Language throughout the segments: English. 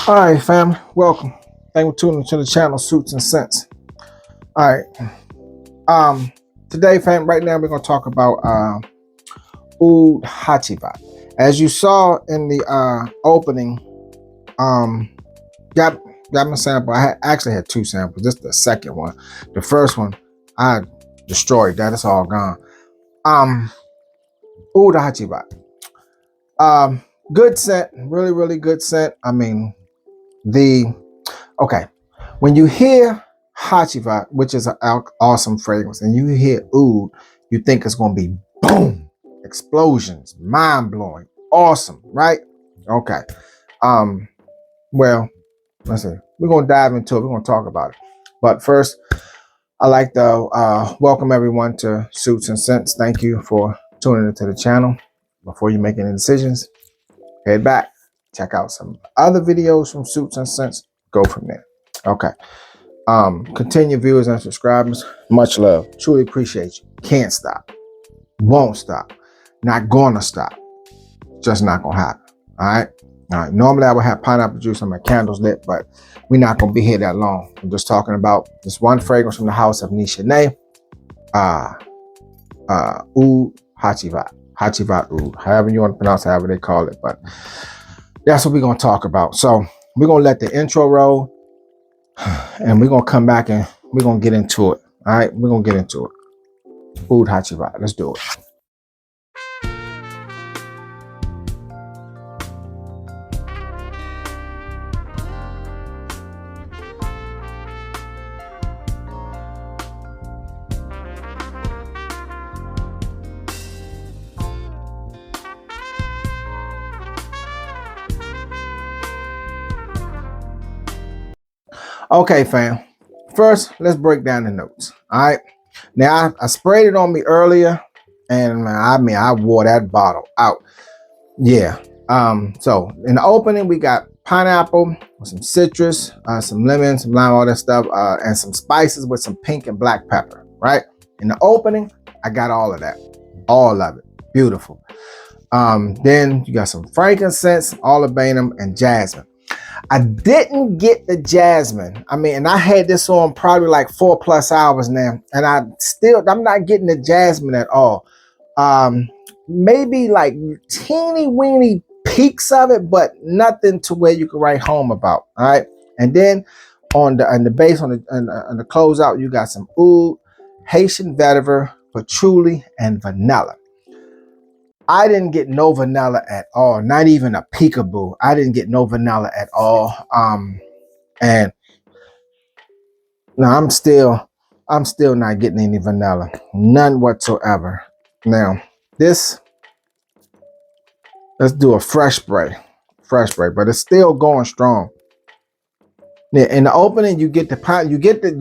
All right, family, welcome. Thank you for tuning to the channel, Suits and Sense. All right, today, fam, right now we're gonna talk about Oud Hacivat. As you saw in the opening, got my sample. Actually had two samples. This is the second one. The first one I destroyed. That is all gone. Oud Hacivat. Good scent, really good scent. I mean, okay. When you hear Hacivat, which is an awesome fragrance, and you hear Oud, you think it's going to be boom, explosions, mind-blowing, awesome, right? Okay. Well, let's see. We're going to dive into it. We're going to talk about it. But first, I'd like to welcome everyone to Suits and Sense. Thank you for tuning into the channel. Before you make any decisions, head back, check out some other videos from Suits and Sense. Go from there. Okay. Continue viewers and subscribers. Much love. Truly appreciate you. Can't stop. Won't stop. Not gonna stop. Just not gonna happen. All right. All right. Normally I would have pineapple juice and my candles lit, but we're not gonna be here that long. I'm just talking about this one fragrance from the house of Nishane. Oud Hacivat. Hacivat Oud. However you want to pronounce it, however they call it. But that's what we're gonna talk about. So we're gonna let the intro roll. And we're going to come back and we're going to get into it. All right, we're going to get into it. Oud Hacivat. Let's do it. Okay, fam. First, let's break down the notes. All right. Now, I sprayed it on me earlier, and I wore that bottle out. Yeah. So in the opening, we got pineapple with some citrus, some lemon, some lime, all that stuff, and some spices with some pink and black pepper. Right. In the opening, I got all of that, all of it. Beautiful. Then you got some frankincense, olibanum, and jasmine. I didn't get the jasmine. I mean, and I had this on probably like 4+ hours now, and I'm not getting the jasmine at all. Maybe like teeny weeny peaks of it, but nothing to where you can write home about. All right. And then on the base, on the closeout, you got some oud, Haitian vetiver, patchouli, and vanilla. I didn't get no vanilla at all, not even a peekaboo. I didn't get no vanilla at all. And now I'm still not getting any vanilla, none whatsoever. Now let's do a fresh spray, but it's still going strong. Yeah, in the opening, you get the pine, you get the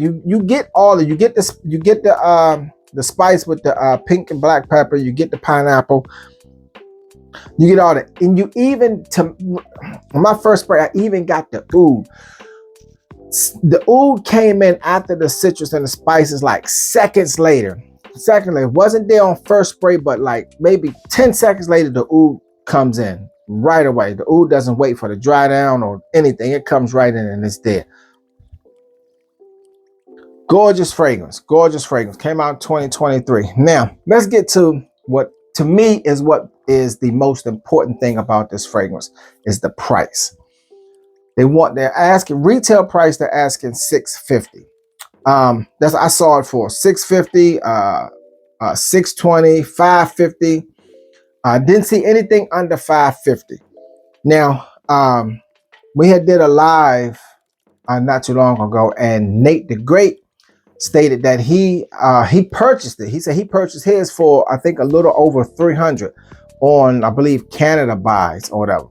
spice with the pink and black pepper. You get the pineapple. You get all that, and you even my first spray, I even got the oud. The oud came in after the citrus and the spices, like seconds later. It wasn't there on first spray, but like maybe 10 seconds later, the oud comes in right away. The oud doesn't wait for the dry down or anything. It comes right in and it's there. Gorgeous fragrance. Came out in 2023. Now let's get to what to me is the most important thing about this fragrance is the price. They're asking retail price. They're asking $650. I saw it for $650, $620, $550. I didn't see anything under $550. Now, we had did a live not too long ago, and Nate the Great stated that he purchased it. He said he purchased his for I think a little over $300 on, I believe, Canada Buys or whatever.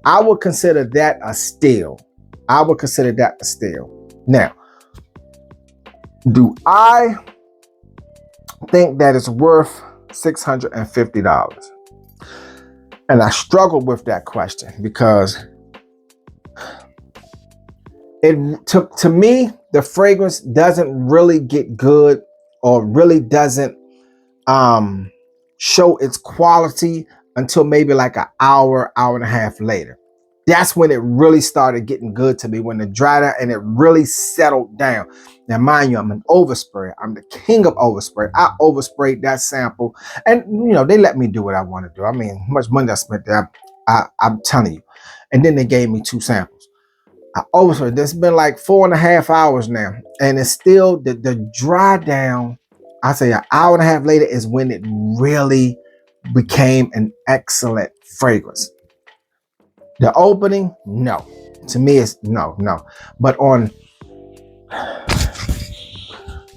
I would consider that a steal. Now, do I think that it's worth $650? And I struggled with that question because to me, the fragrance doesn't really get good or really doesn't show its quality until maybe like an hour and a half later. That's when it really started getting good to me, when it dried out and it really settled down. Now, mind you, I'm an oversprayer. I'm the king of overspray. I oversprayed that sample, and they let me do what I want to do. I mean, how much money I spent there, I'm telling you. And then they gave me 2 samples. I oversprayed. It's been like 4.5 hours now, and it's still the dry down. I say an hour and a half later is when it really became an excellent fragrance. The opening, no. To me, it's no. But on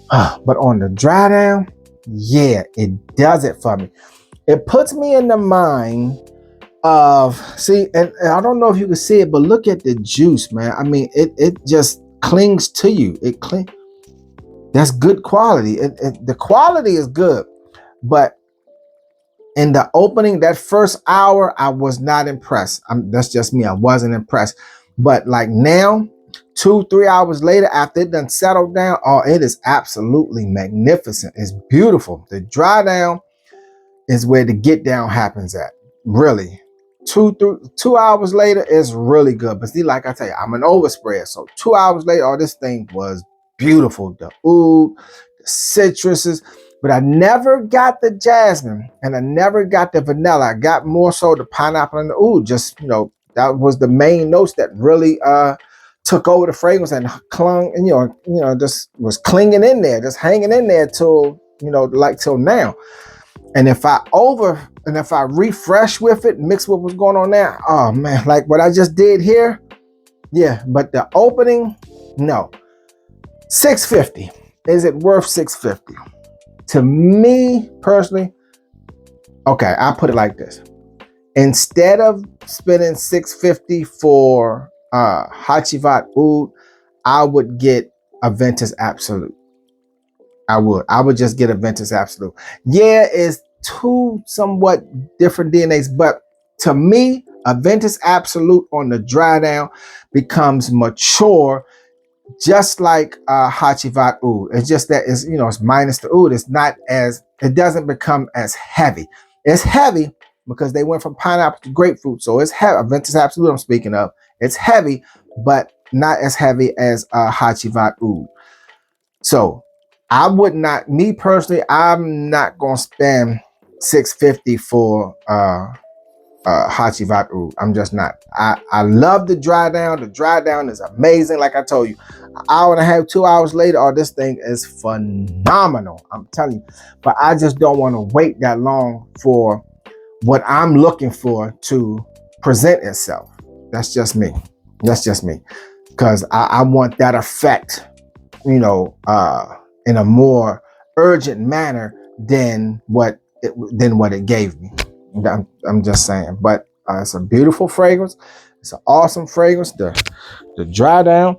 the dry down, yeah, it does it for me. It puts me in the mind of, see, and I don't know if you can see it, but look at the juice, man. I mean, it just clings to you. That's good quality. The quality is good, but in the opening, that first hour, I was not impressed. That's just me. I wasn't impressed. But like now, 2-3 hours later, after it done settled down, oh, it is absolutely magnificent. It's beautiful. The dry down is where the get down happens at. Really. 2 hours later is really good. But see, like I tell you, I'm an oversprayer. So 2 hours later, oh, this thing was beautiful. The oud, the citruses. But I never got the jasmine and I never got the vanilla. I got more so the pineapple and the oud. Just, that was the main notes that really took over the fragrance and clung and, just was clinging in there, just hanging in there till now. And if I refresh with it, mix what was going on there, oh man, like what I just did here, yeah. But the opening, no. $650. Is it worth $650? To me personally, okay, I'll put it like this. Instead of spending $650 for Hacivat Oud, I would get a Ventus Absolute. I would just get a Ventus Absolute. Yeah, it's 2 somewhat different DNAs, but to me, a Ventus Absolute on the dry down becomes mature, just like Hacivat Oud. It's just that it's minus the oud. It doesn't become as heavy. It's heavy because they went from pineapple to grapefruit. So it's heavy. Ventus Absolute I'm speaking of. It's heavy, but not as heavy as Hacivat Oud. So I would not, me personally, I'm not going to spend $650 for Hacivat Oud. I'm just not. I love the dry down. The dry down is amazing. Like I told you, an hour and a half, 2 hours later, oh, this thing is phenomenal. I'm telling you. But I just don't want to wait that long for what I'm looking for to present itself. That's just me. Because I want that effect, in a more urgent manner than what it gave me. I'm just saying. But it's a beautiful fragrance. It's an awesome fragrance. The dry down.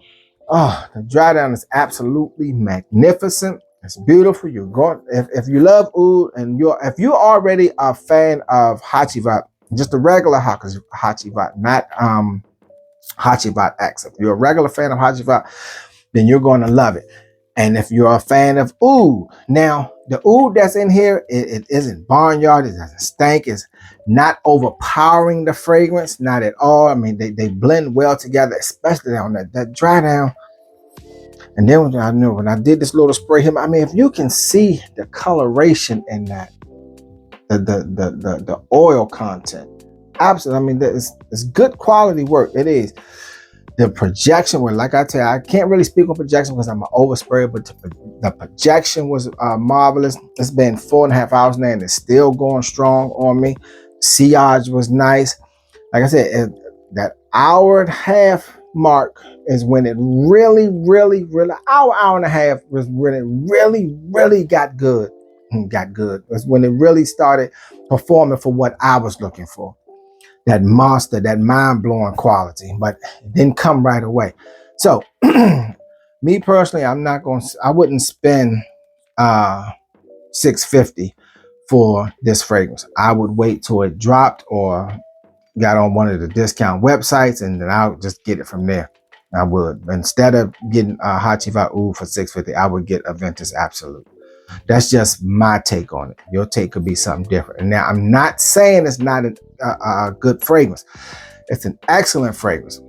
Oh, the dry down is absolutely magnificent. It's beautiful. You're going, if you love oud and if you're already a fan of Hacivat, just a regular Hacivat, not Hacivat X. If you're a regular fan of Hacivat, then you're going to love it. And if you're a fan of oud, now the oud that's in here, it isn't barnyard. It doesn't stink. It's not overpowering the fragrance, not at all. I mean, they blend well together, especially on that dry down. And then when I did this little spray here, I mean, if you can see the coloration in that, the oil content, absolutely. I mean, it's good quality work. It is. The projection, like I tell you, I can't really speak on projection because I'm an oversprayer, but the projection was marvelous. It's been 4.5 hours now and it's still going strong on me. Sillage was nice. Like I said, that hour and a half mark is when it really, hour and a half was when it really got good. It's when it really started performing for what I was looking for. That monster, that mind-blowing quality, but it didn't come right away. So me personally, I wouldn't spend $650 for this fragrance. I would wait till it dropped or got on one of the discount websites, and then I'll just get it from there. I would. Instead of getting Hacivat Oud for $650, I would get a Ventus Absolute. That's just my take on it. Your take could be something different. And now I'm not saying it's not a good fragrance. It's an excellent fragrance.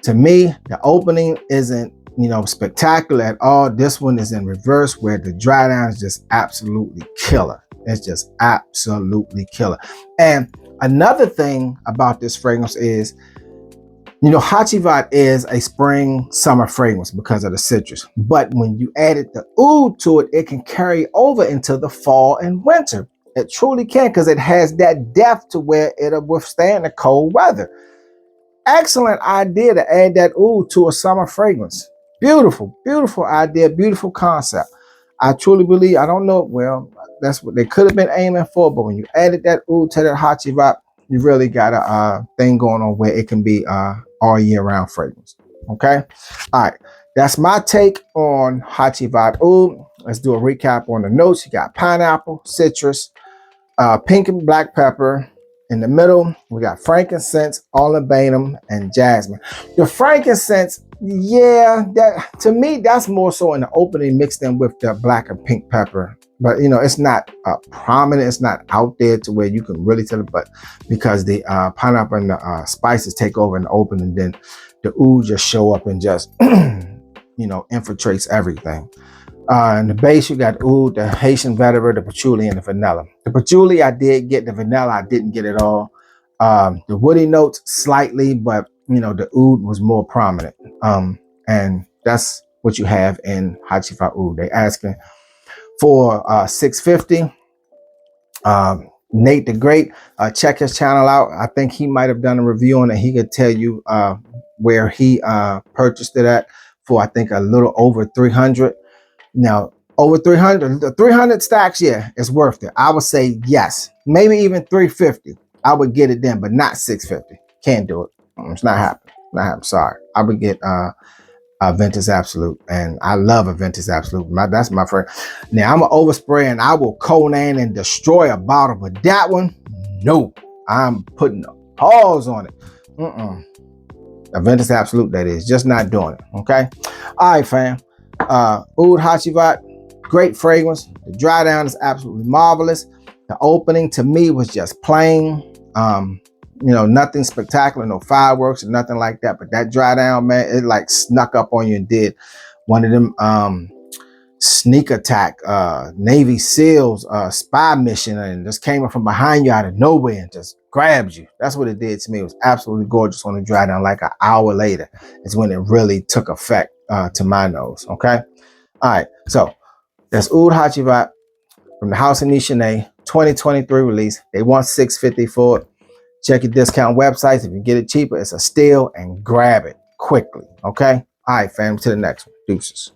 To me, the opening isn't, spectacular at all. This one is in reverse, where the dry down is just absolutely killer. It's just absolutely killer. And another thing about this fragrance is, Hacivat is a spring summer fragrance because of the citrus. But when you added the oud to it, it can carry over into the fall and winter. It truly can, because it has that depth to where it'll withstand the cold weather. Excellent idea to add that oud to a summer fragrance. Beautiful, beautiful idea, beautiful concept. I truly believe, I don't know, well, that's what they could have been aiming for, but when you added that oud to that Hacivat, you really got a thing going on where it can be all year round fragrance. Okay. All right. That's my take on Hacivat Oud. Let's do a recap on the notes. You got pineapple, citrus, pink and black pepper. In the middle, we got frankincense, olibanum, and jasmine. The frankincense, yeah, that to me, that's more so in the opening mixed in with the black and pink pepper. But, it's not prominent. It's not out there to where you can really tell it. But because the pineapple and the spices take over in the opening, then the oud just show up and just, infiltrates everything. In the base, you got oud, the Haitian vetiver, the patchouli, and the vanilla. The patchouli, I did get. The vanilla, I didn't get it all. The woody notes slightly, but the oud was more prominent. And that's what you have in Hacivat Oud. They asking for $650. Nate the Great, check his channel out. I think he might have done a review on it. He could tell you where he purchased it at for, I think, a little over 300. Now, over 300, the 300 stacks, yeah, it's worth it. I would say yes, maybe even 350. I would get it then, but not 650. Can't do it. It's not happening. Not happening. Sorry. I would get Ventus Absolute, and I love a Ventus Absolute. That's my friend. Now, I'm an overspray, and I will Conan and destroy a bottle, but that one, no. I'm putting a pause on it. A Ventus Absolute, that is. Just not doing it, okay? All right, fam. Oud Hacivat, great fragrance. The dry down is absolutely marvelous. The opening to me was just plain. Nothing spectacular, no fireworks or nothing like that. But that dry down, man, it like snuck up on you and did one of them sneak attack Navy SEALs spy mission, and just came up from behind you out of nowhere and just grabbed you. That's what it did to me. It was absolutely gorgeous on the dry down. Like an hour later is when it really took effect to my nose. Okay. All right. So that's Oud Hacivat from the House of Nishane, 2023 release. They want $650 for it. Check your discount websites. If you get it cheaper, it's a steal, and grab it quickly. Okay. All right, fam. To the next one. Deuces.